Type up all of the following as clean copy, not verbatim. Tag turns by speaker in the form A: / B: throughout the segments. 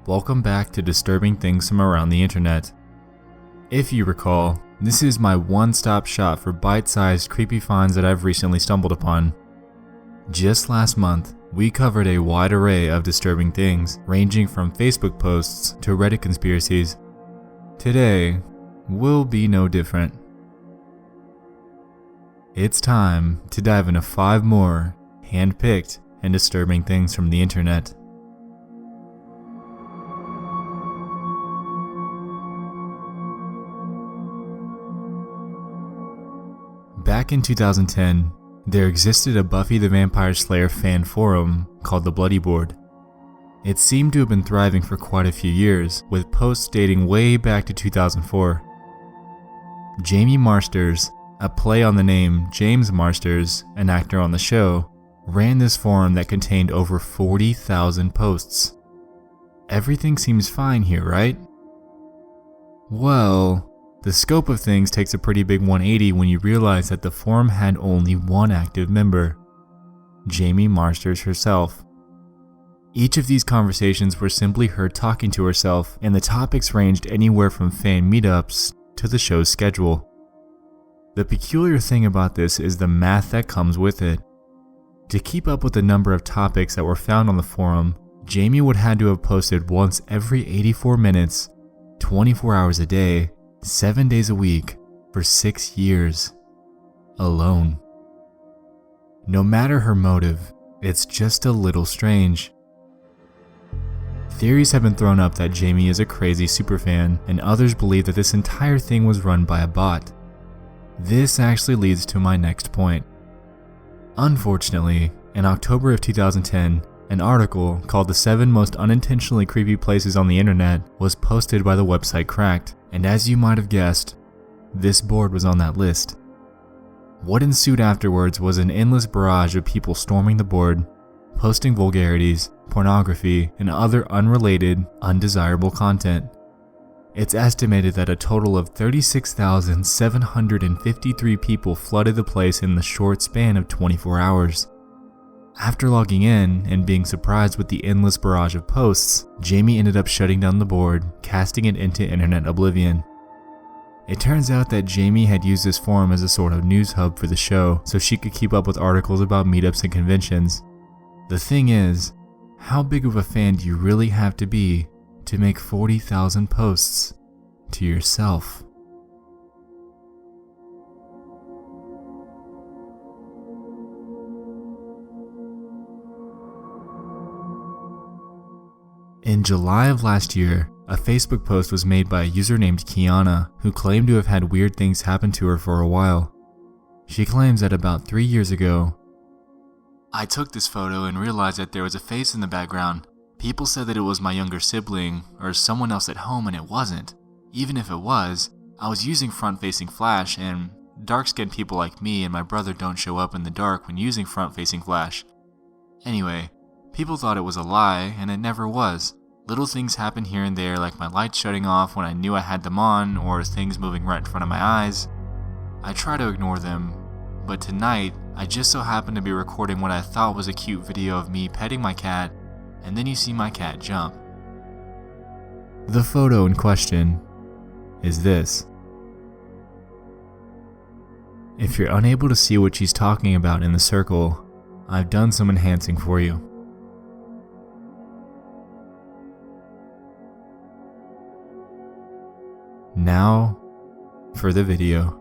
A: Welcome back to Disturbing Things from Around the Internet. If you recall, this is my one-stop shop for bite-sized creepy finds that I've recently stumbled upon. Just last month, we covered a wide array of disturbing things, ranging from Facebook posts to Reddit conspiracies. Today, will be no different. It's time to dive into 5 more hand-picked and disturbing things from the internet. Back in 2010, there existed a Buffy the Vampire Slayer fan forum called the Bloody Board. It seemed to have been thriving for quite a few years, with posts dating way back to 2004. Jamie Marsters, a play on the name James Marsters, an actor on the show, ran this forum that contained over 40,000 posts. Everything seems fine here, right? Well, the scope of things takes a pretty big 180 when you realize that the forum had only one active member, Jamie Marsters herself. Each of these conversations were simply her talking to herself, and the topics ranged anywhere from fan meetups to the show's schedule. The peculiar thing about this is the math that comes with it. To keep up with the number of topics that were found on the forum, Jamie would have to have posted once every 84 minutes, 24 hours a day, 7 days a week, for 6 years. Alone. No matter her motive, it's just a little strange. Theories have been thrown up that Jamie is a crazy superfan, and others believe that this entire thing was run by a bot. This actually leads to my next point. Unfortunately, in October of 2010, an article called "The 7 Most Unintentionally Creepy Places on the Internet" was posted by the website Cracked, and as you might have guessed, this board was on that list. What ensued afterwards was an endless barrage of people storming the board, posting vulgarities, pornography, and other unrelated, undesirable content. It's estimated that a total of 36,753 people flooded the place in the short span of 24 hours. After logging in and being surprised with the endless barrage of posts, Jamie ended up shutting down the board, casting it into internet oblivion. It turns out that Jamie had used this forum as a sort of news hub for the show so she could keep up with articles about meetups and conventions. The thing is, how big of a fan do you really have to be to make 40,000 posts to yourself? In July of last year, a Facebook post was made by a user named Kiana who claimed to have had weird things happen to her for a while. She claims that about 3 years ago, "I took this photo and realized that there was a face in the background. People said that it was my younger sibling or someone else at home, and it wasn't. Even if it was, I was using front-facing flash, and dark-skinned people like me and my brother don't show up in the dark when using front-facing flash. Anyway, people thought it was a lie, and it never was. Little things happen here and there, like my lights shutting off when I knew I had them on, or things moving right in front of my eyes. I try to ignore them, but tonight, I just so happened to be recording what I thought was a cute video of me petting my cat, and then you see my cat jump." The photo in question is this. If you're unable to see what she's talking about in the circle, I've done some enhancing for you. Now, for the video.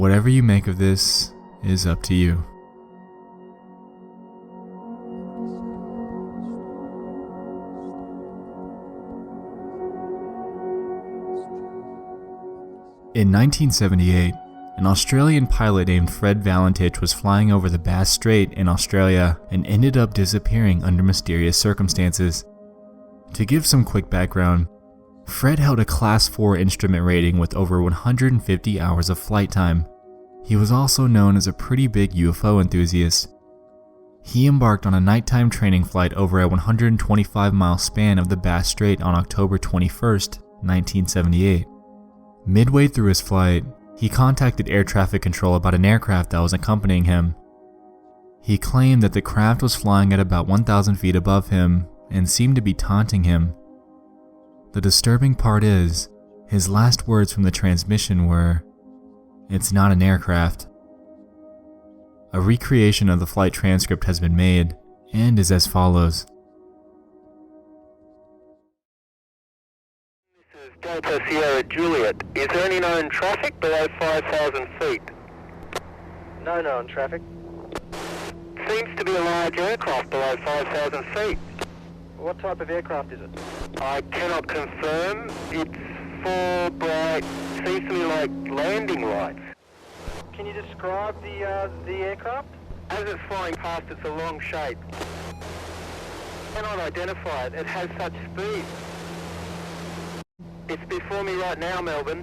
A: Whatever you make of this is up to you. In 1978, an Australian pilot named Fred Valentich was flying over the Bass Strait in Australia and ended up disappearing under mysterious circumstances. To give some quick background, Fred held a Class 4 instrument rating with over 150 hours of flight time. He was also known as a pretty big UFO enthusiast. He embarked on a nighttime training flight over a 125-mile span of the Bass Strait on October 21st, 1978. Midway through his flight, he contacted air traffic control about an aircraft that was accompanying him. He claimed that the craft was flying at about 1,000 feet above him and seemed to be taunting him. The disturbing part is, his last words from the transmission were, "It's not an aircraft." A recreation of the flight transcript has been made and is as follows.
B: Delta Sierra Juliet, is there any known traffic below 5,000 feet?
C: No known traffic.
B: Seems to be a large aircraft below 5,000 feet.
C: What type of aircraft is it?
B: I cannot confirm. It's four bright, seems to me like landing lights.
C: Can you describe the aircraft?
B: As it's flying past, it's a long shape. Cannot identify it. It has such speed. It's before me right now, Melbourne.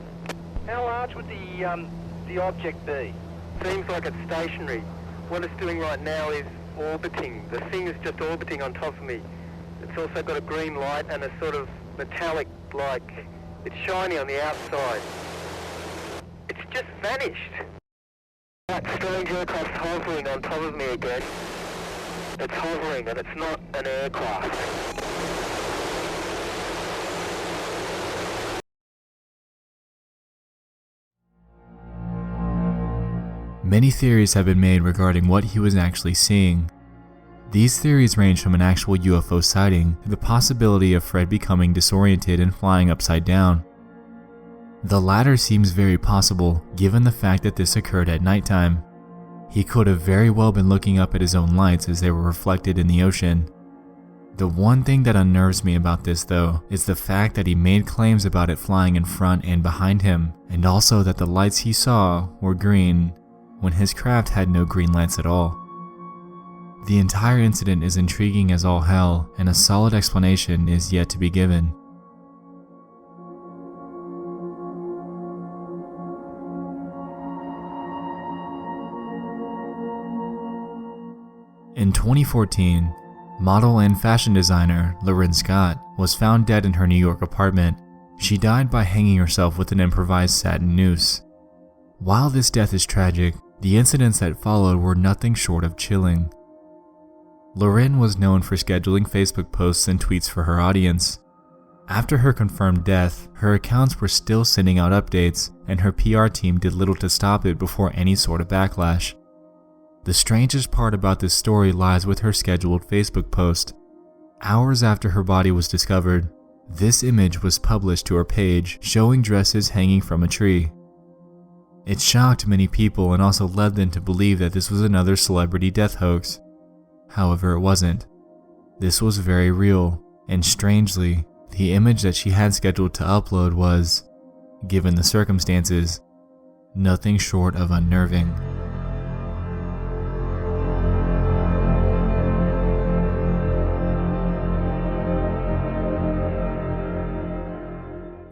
C: How large would the object be?
B: Seems like it's stationary. What it's doing right now is orbiting. The thing is just orbiting on top of me. It's also got a green light and a sort of metallic, like, it's shiny on the outside. It's just vanished. That strange aircraft's hovering on top of me again. It's hovering and it's not an aircraft.
A: Many theories have been made regarding what he was actually seeing. These theories range from an actual UFO sighting to the possibility of Fred becoming disoriented and flying upside down. The latter seems very possible given the fact that this occurred at nighttime. He could have very well been looking up at his own lights as they were reflected in the ocean. The one thing that unnerves me about this though is the fact that he made claims about it flying in front and behind him, and also that the lights he saw were green when his craft had no green lights at all. The entire incident is intriguing as all hell, and a solid explanation is yet to be given. In 2014, model and fashion designer Lauren Scott was found dead in her New York apartment. She died by hanging herself with an improvised satin noose. While this death is tragic, the incidents that followed were nothing short of chilling. Lauren was known for scheduling Facebook posts and tweets for her audience. After her confirmed death, her accounts were still sending out updates, and her PR team did little to stop it before any sort of backlash. The strangest part about this story lies with her scheduled Facebook post. Hours after her body was discovered, this image was published to her page showing dresses hanging from a tree. It shocked many people and also led them to believe that this was another celebrity death hoax. However, it wasn't. This was very real, and strangely, the image that she had scheduled to upload was, given the circumstances, nothing short of unnerving.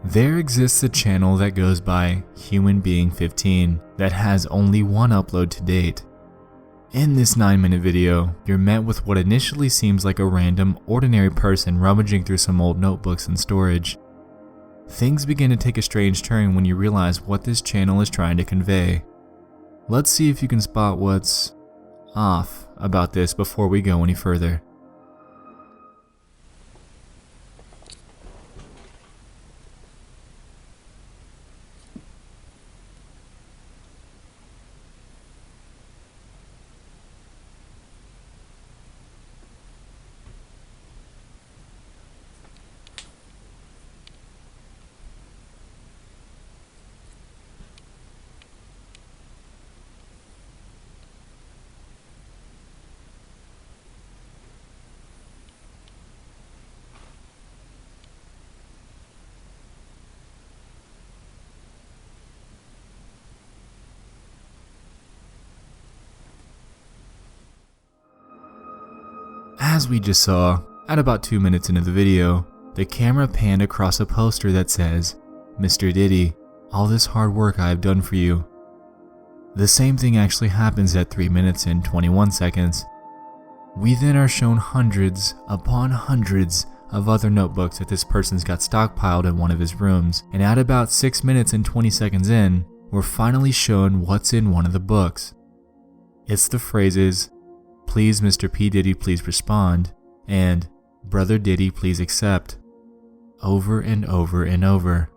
A: There exists a channel that goes by Human Being 15 that has only one upload to date. In this 9-minute video, you're met with what initially seems like a random, ordinary person rummaging through some old notebooks and storage. Things begin to take a strange turn when you realize what this channel is trying to convey. Let's see if you can spot what's off about this before we go any further. As we just saw, at about 2 minutes into the video, the camera panned across a poster that says, "Mr. Diddy, all this hard work I have done for you." The same thing actually happens at 3 minutes and 21 seconds. We then are shown hundreds upon hundreds of other notebooks that this person's got stockpiled in one of his rooms, and at about 6 minutes and 20 seconds in, we're finally shown what's in one of the books. It's the phrases, "Please Mr. P. Diddy, please respond," and "Brother Diddy, please accept," over and over and over.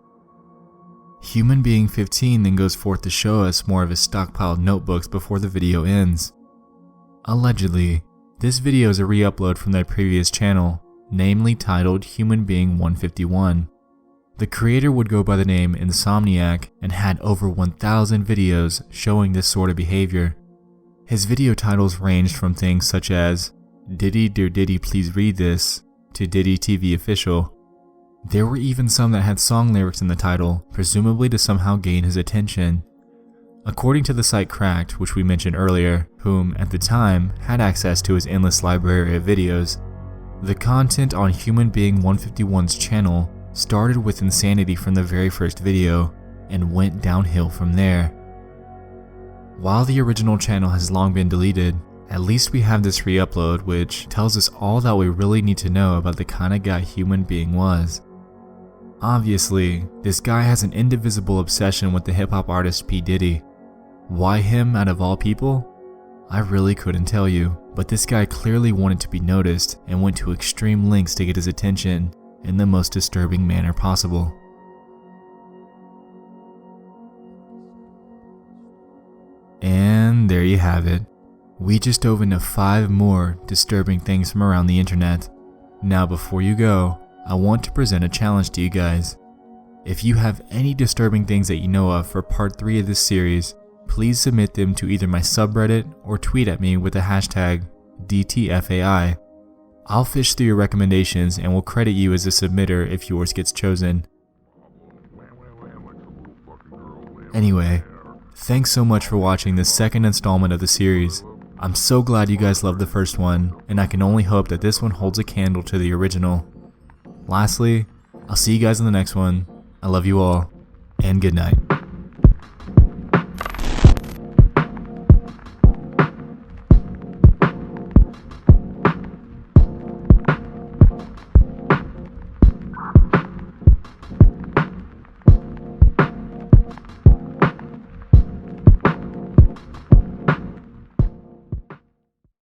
A: Human Being 15 then goes forth to show us more of his stockpiled notebooks before the video ends. Allegedly, this video is a re-upload from their previous channel, namely titled Human Being 151. The creator would go by the name Insomniac and had over 1,000 videos showing this sort of behavior. His video titles ranged from things such as "Diddy Dear Diddy Please Read This" to "Diddy TV Official." There were even some that had song lyrics in the title, presumably to somehow gain his attention. According to the site Cracked, which we mentioned earlier, whom at the time had access to his endless library of videos, the content on Human Being 151's channel started with insanity from the very first video and went downhill from there. While the original channel has long been deleted, at least we have this re-upload which tells us all that we really need to know about the kind of guy Human Being was. Obviously, this guy has an indivisible obsession with the hip-hop artist P. Diddy. Why him out of all people? I really couldn't tell you, but this guy clearly wanted to be noticed and went to extreme lengths to get his attention in the most disturbing manner possible. And there you have it. We just dove into 5 more disturbing things from around the internet. Now before you go, I want to present a challenge to you guys. If you have any disturbing things that you know of for part 3 of this series, please submit them to either my subreddit or tweet at me with the hashtag dtfai. I'll fish through your recommendations and will credit you as a submitter if yours gets chosen. Anyway, thanks so much for watching this second installment of the series. I'm so glad you guys loved the first one, and I can only hope that this one holds a candle to the original. Lastly, I'll see you guys in the next one. I love you all, and good night.